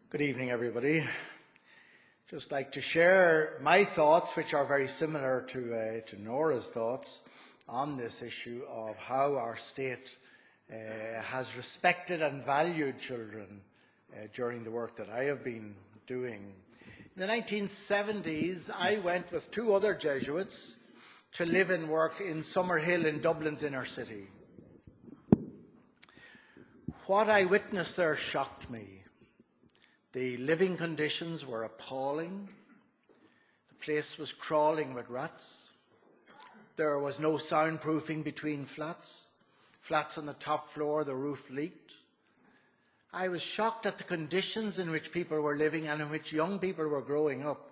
Good evening, everybody. Just like to share my thoughts, which are very similar to Nora's thoughts, on this issue of how our state has respected and valued children during the work that I have been doing. In the 1970s, I went with two other Jesuits to live and work in Summerhill in Dublin's inner city. What I witnessed there shocked me. The living conditions were appalling. The place was crawling with rats. There was no soundproofing between flats. Flats on the top floor, the roof leaked. I was shocked at the conditions in which people were living and in which young people were growing up.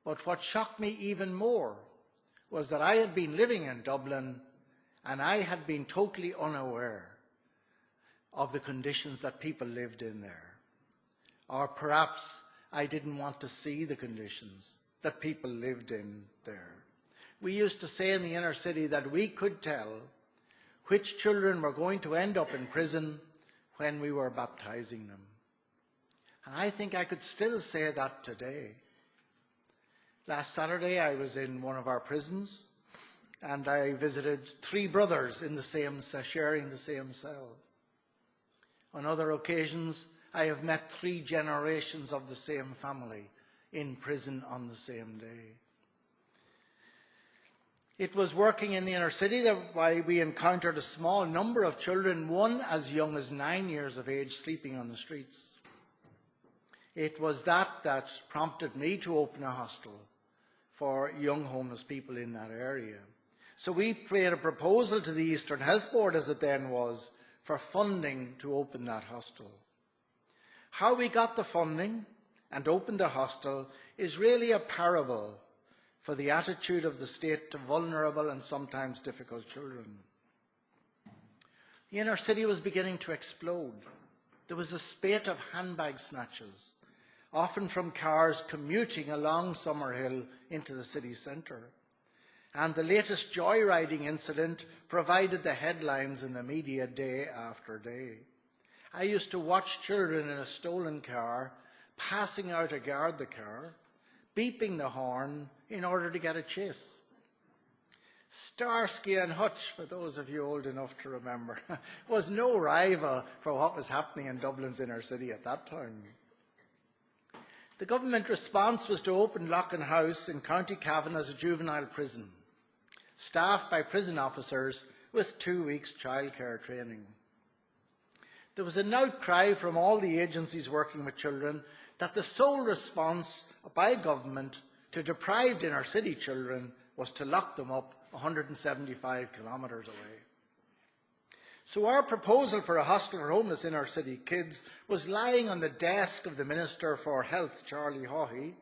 But what shocked me even more was that I had been living in Dublin and I had been totally unaware of the conditions that people lived in there. Or perhaps I didn't want to see the conditions that people lived in there. We used to say in the inner city that we could tell which children were going to end up in prison when we were baptizing them. And I think I could still say that today. Last Saturday I was in one of our prisons and I visited three brothers in the same sharing the same cell. On other occasions, I have met three generations of the same family in prison on the same day. It was working in the inner city that we encountered a small number of children, one as young as 9 years of age, sleeping on the streets. It was that prompted me to open a hostel for young homeless people in that area. So we made a proposal to the Eastern Health Board, as it then was, for funding to open that hostel. How we got the funding and opened the hostel is really a parable for the attitude of the state to vulnerable and sometimes difficult children. The inner city was beginning to explode. There was a spate of handbag snatches, often from cars commuting along Summerhill into the city centre. And the latest joyriding incident provided the headlines in the media day after day. I used to watch children in a stolen car passing out to guard the car, beeping the horn in order to get a chase. Starsky and Hutch, for those of you old enough to remember, was no rival for what was happening in Dublin's inner city at that time. The government response was to open Loughlin House in County Cavan as a juvenile prison, staffed by prison officers with 2 weeks childcare training. There was an outcry from all the agencies working with children that the sole response by government to deprived inner city children was to lock them up 175 kilometres away. So our proposal for a hostel for homeless inner city kids was lying on the desk of the Minister for Health, Charlie Haughey,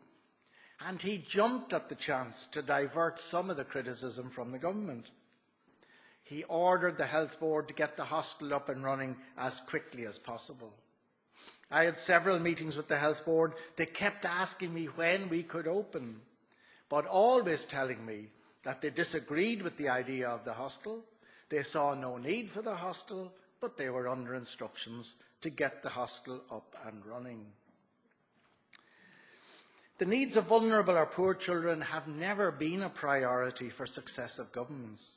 and he jumped at the chance to divert some of the criticism from the government. He ordered the Health Board to get the hostel up and running as quickly as possible. I had several meetings with the Health Board. They kept asking me when we could open, but always telling me that they disagreed with the idea of the hostel. They saw no need for the hostel, but they were under instructions to get the hostel up and running. The needs of vulnerable or poor children have never been a priority for successive governments.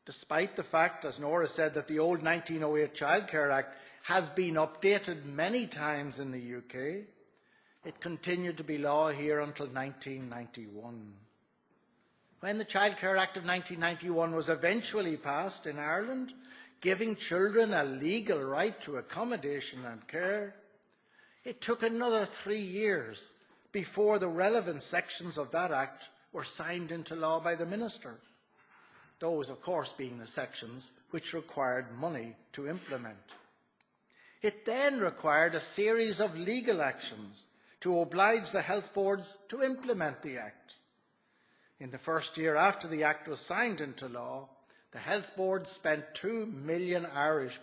Despite the fact, as Nora said, that the old 1908 Childcare Act has been updated many times in the UK, it continued to be law here until 1991. When the Childcare Act of 1991 was eventually passed in Ireland, giving children a legal right to accommodation and care, it took another 3 years before the relevant sections of that act were signed into law by the Minister. Those, of course, being the sections which required money to implement. It then required a series of legal actions to oblige the health boards to implement the Act. In the first year after the Act was signed into law, the health boards spent £2 million Irish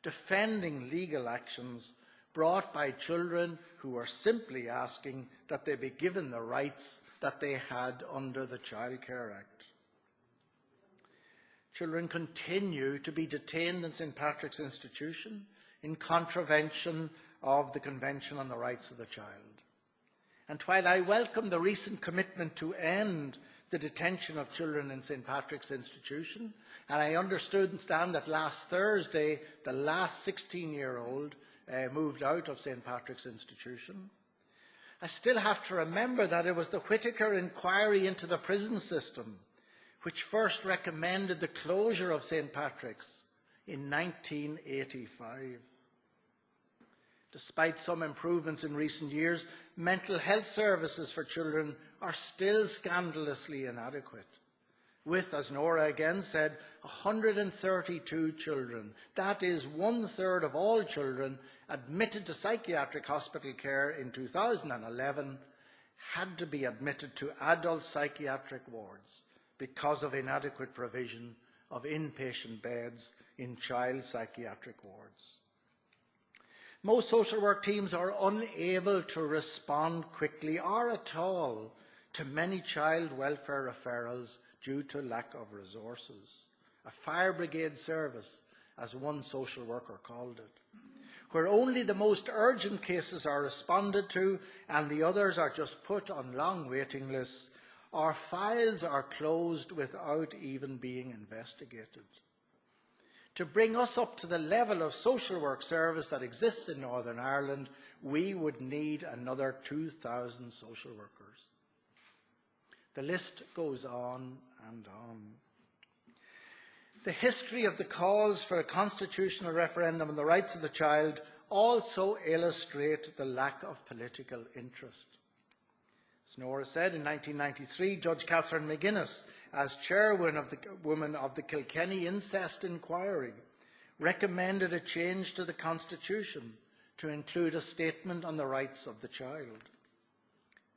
defending legal actions brought by children who were simply asking that they be given the rights that they had under the Childcare Act. Children continue to be detained in St Patrick's Institution in contravention of the Convention on the Rights of the Child. And while I welcome the recent commitment to end the detention of children in St. Patrick's Institution, and I understand that last Thursday the last 16-year-old moved out of St. Patrick's Institution, I still have to remember that it was the Whittaker inquiry into the prison system which first recommended the closure of St. Patrick's in 1985. Despite some improvements in recent years, mental health services for children are still scandalously inadequate, with, as Nora again said, 132 children, that is 1/3 of all children admitted to psychiatric hospital care in 2011, had to be admitted to adult psychiatric wards because of inadequate provision of inpatient beds in child psychiatric wards. Most social work teams are unable to respond quickly or at all to many child welfare referrals due to lack of resources. A fire brigade service, as one social worker called it, where only the most urgent cases are responded to and the others are just put on long waiting lists, or files are closed without even being investigated. To bring us up to the level of social work service that exists in Northern Ireland, we would need another 2,000 social workers. The list goes on and on. The history of the calls for a constitutional referendum on the rights of the child also illustrate the lack of political interest. As Nora said, in 1993, Judge Catherine McGuinness, as chairwoman of the Kilkenny Incest Inquiry, recommended a change to the Constitution to include a statement on the rights of the child.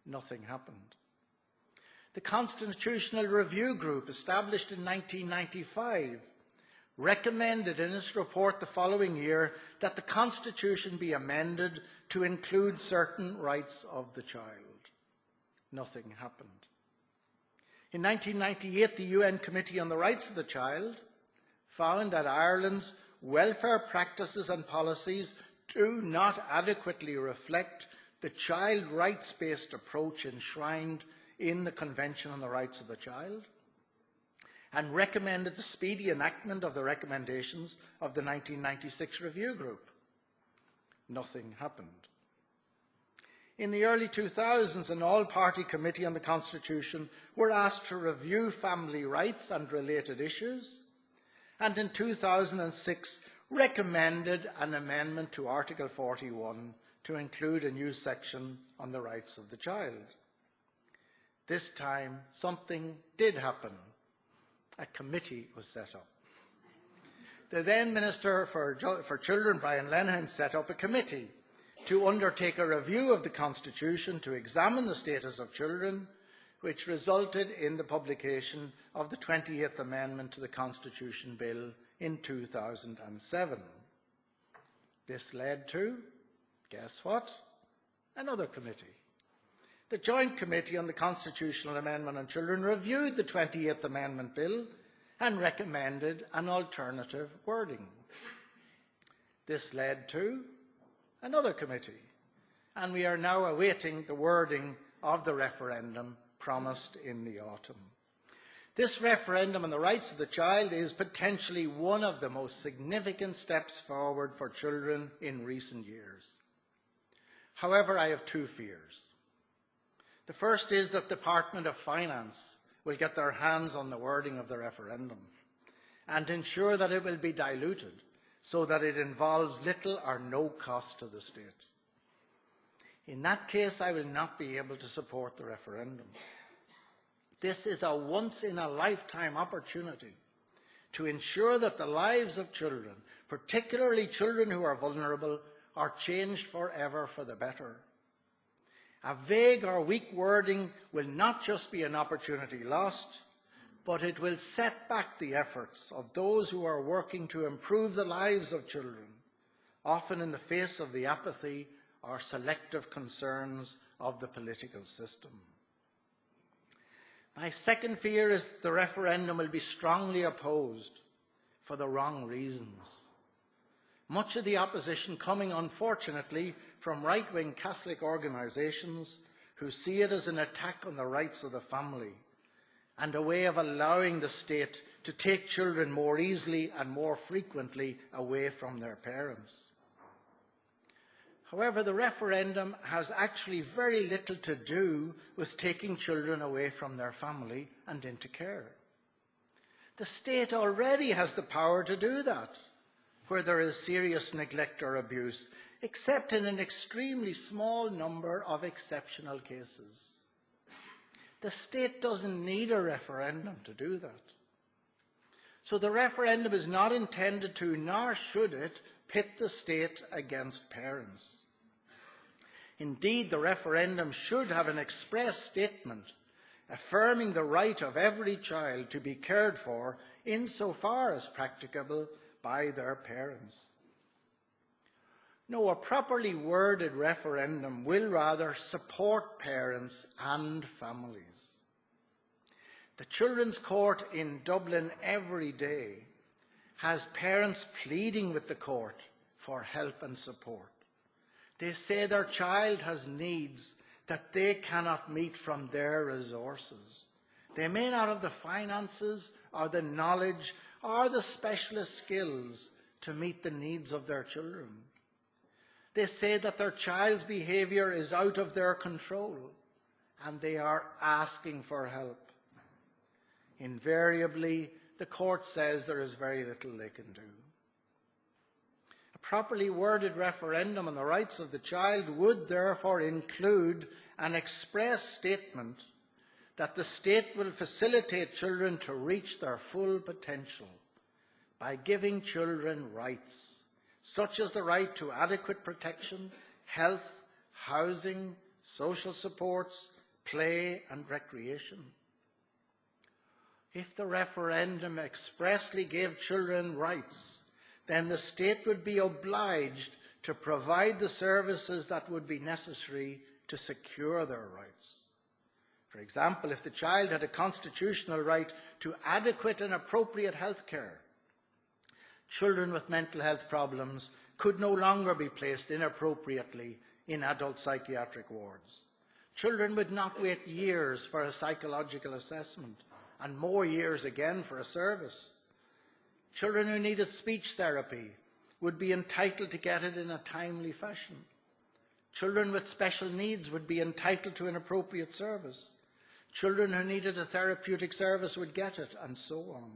Nothing happened. The Constitutional Review Group, established in 1995, recommended in its report the following year that the Constitution be amended to include certain rights of the child. Nothing happened. In 1998, the UN Committee on the Rights of the Child found that Ireland's welfare practices and policies do not adequately reflect the child rights-based approach enshrined in the Convention on the Rights of the Child, and recommended the speedy enactment of the recommendations of the 1996 Review Group. Nothing happened. In the early 2000s, an all-party committee on the Constitution were asked to review family rights and related issues, and in 2006 recommended an amendment to Article 41 to include a new section on the rights of the child. This time, something did happen. A committee was set up. The then Minister for Children, Brian Lenihan, set up a committee to undertake a review of the Constitution to examine the status of children, which resulted in the publication of the 28th Amendment to the Constitution Bill in 2007. This led to, guess what? Another committee. The Joint Committee on the Constitutional Amendment on Children reviewed the 28th Amendment Bill and recommended an alternative wording. This led to another committee, and we are now awaiting the wording of the referendum promised in the autumn. This referendum on the rights of the child is potentially one of the most significant steps forward for children in recent years. However, I have two fears. The first is that the Department of Finance will get their hands on the wording of the referendum and ensure that it will be diluted so that it involves little or no cost to the state. In that case, I will not be able to support the referendum. This is a once-in-a-lifetime opportunity to ensure that the lives of children, particularly children who are vulnerable, are changed forever for the better. A vague or weak wording will not just be an opportunity lost, but it will set back the efforts of those who are working to improve the lives of children, often in the face of the apathy or selective concerns of the political system. My second fear is that the referendum will be strongly opposed for the wrong reasons. Much of the opposition coming, unfortunately, from right-wing Catholic organisations who see it as an attack on the rights of the family and a way of allowing the state to take children more easily and more frequently away from their parents. However, the referendum has actually very little to do with taking children away from their family and into care. The state already has the power to do that where there is serious neglect or abuse, except in an extremely small number of exceptional cases. The state doesn't need a referendum to do that. So the referendum is not intended to, nor should it, pit the state against parents. Indeed, the referendum should have an express statement affirming the right of every child to be cared for insofar as practicable by their parents. No, a properly worded referendum will rather support parents and families. The Children's Court in Dublin every day has parents pleading with the court for help and support. They say their child has needs that they cannot meet from their resources. They may not have the finances or the knowledge or the specialist skills to meet the needs of their children. They say that their child's behaviour is out of their control and they are asking for help. Invariably, the court says there is very little they can do. A properly worded referendum on the rights of the child would therefore include an express statement that the state will facilitate children to reach their full potential by giving children rights, such as the right to adequate protection, health, housing, social supports, play and recreation. If the referendum expressly gave children rights, then the state would be obliged to provide the services that would be necessary to secure their rights. For example, if the child had a constitutional right to adequate and appropriate health care, children with mental health problems could no longer be placed inappropriately in adult psychiatric wards. Children would not wait years for a psychological assessment and more years again for a service. Children who needed speech therapy would be entitled to get it in a timely fashion. Children with special needs would be entitled to an appropriate service. Children who needed a therapeutic service would get it, and so on.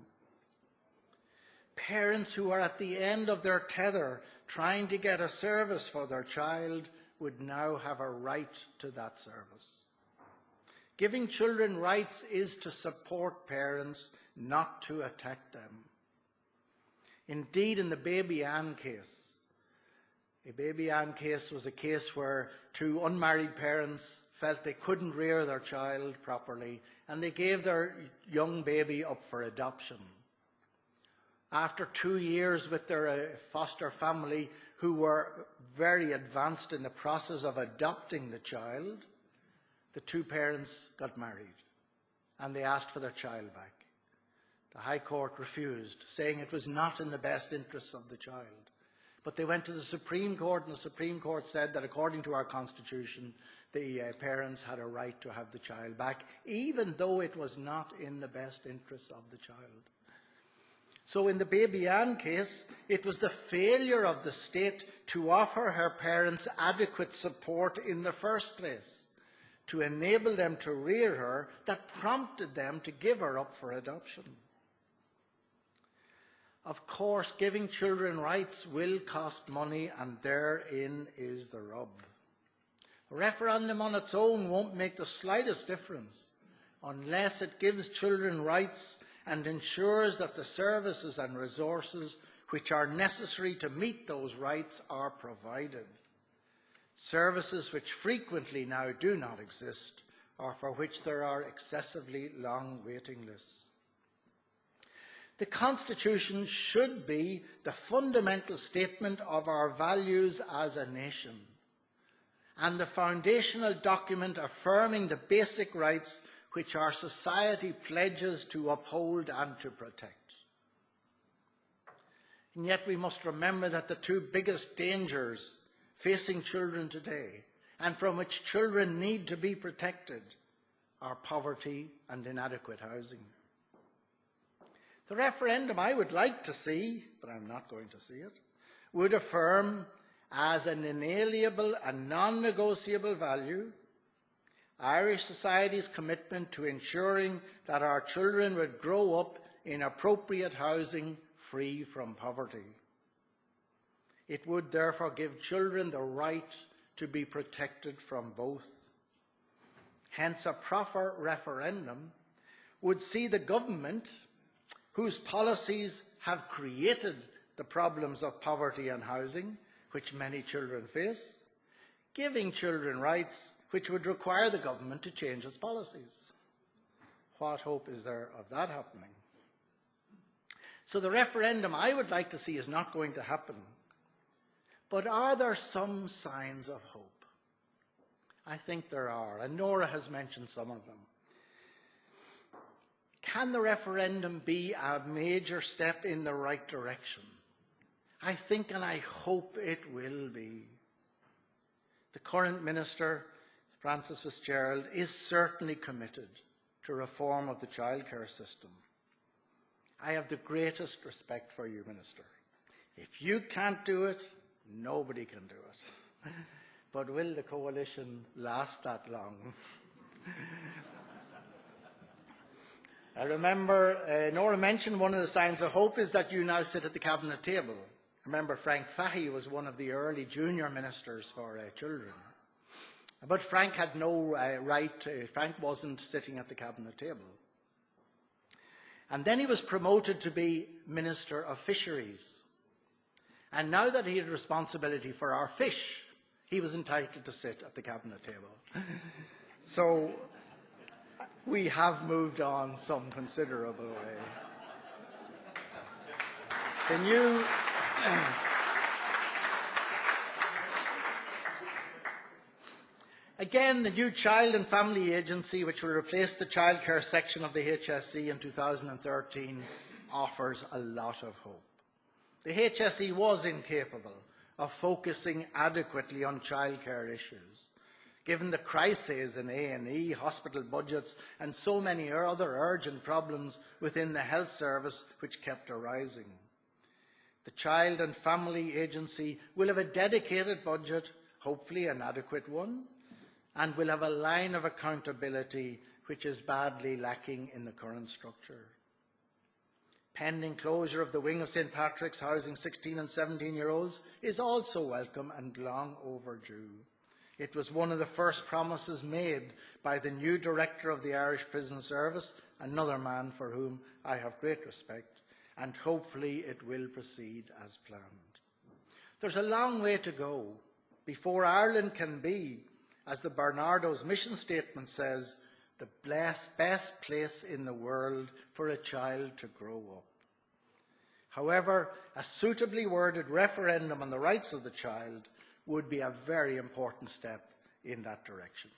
Parents who are at the end of their tether trying to get a service for their child would now have a right to that service. Giving children rights is to support parents, not to attack them. Indeed, in the Baby Ann case, a Baby Ann case was a case where two unmarried parents felt they couldn't rear their child properly and they gave their young baby up for adoption. After 2 years with their foster family, who were very advanced in the process of adopting the child, the two parents got married and they asked for their child back. The High Court refused, saying it was not in the best interests of the child. But they went to the Supreme Court, and the Supreme Court said that according to our Constitution, the parents had a right to have the child back, even though it was not in the best interests of the child. So in the Baby Ann case, it was the failure of the state to offer her parents adequate support in the first place, to enable them to rear her, that prompted them to give her up for adoption. Of course, giving children rights will cost money, and therein is the rub. A referendum on its own won't make the slightest difference unless it gives children rights and ensures that the services and resources which are necessary to meet those rights are provided. Services which frequently now do not exist, or for which there are excessively long waiting lists. The Constitution should be the fundamental statement of our values as a nation, and the foundational document affirming the basic rights which our society pledges to uphold and to protect. And yet we must remember that the two biggest dangers facing children today, and from which children need to be protected, are poverty and inadequate housing. The referendum I would like to see, but I'm not going to see it, would affirm as an inalienable and non-negotiable value Irish society's commitment to ensuring that our children would grow up in appropriate housing free from poverty. It would therefore give children the right to be protected from both. Hence, a proper referendum would see the government, whose policies have created the problems of poverty and housing, which many children face, giving children rights which would require the government to change its policies. What hope is there of that happening? So the referendum I would like to see is not going to happen. But are there some signs of hope? I think there are, and Nora has mentioned some of them. Can the referendum be a major step in the right direction? I think and I hope it will be. The current Minister, Frances Fitzgerald, is certainly committed to reform of the childcare system. I have the greatest respect for you, Minister. If you can't do it, nobody can do it. But will the coalition last that long? I remember Nora mentioned one of the signs of hope is that you now sit at the cabinet table. I remember Frank Fahy was one of the early junior ministers for children. But Frank had no right, Frank wasn't sitting at the cabinet table. And then he was promoted to be Minister of Fisheries. And now that he had responsibility for our fish, he was entitled to sit at the cabinet table. So we have moved on some considerable way. Can you... Again, the new Child and Family Agency, which will replace the childcare section of the HSE in 2013, offers a lot of hope. The HSE was incapable of focusing adequately on childcare issues, given the crises in A&E, hospital budgets, and so many other urgent problems within the health service which kept arising. The Child and Family Agency will have a dedicated budget, hopefully an adequate one, and will have a line of accountability which is badly lacking in the current structure. Pending closure of the wing of St Patrick's housing 16 and 17-year-olds is also welcome and long overdue. It was one of the first promises made by the new director of the Irish Prison Service, another man for whom I have great respect, and hopefully it will proceed as planned. There's a long way to go before Ireland can be, as the Bernardo's mission statement says, the best place in the world for a child to grow up. However, a suitably worded referendum on the rights of the child would be a very important step in that direction.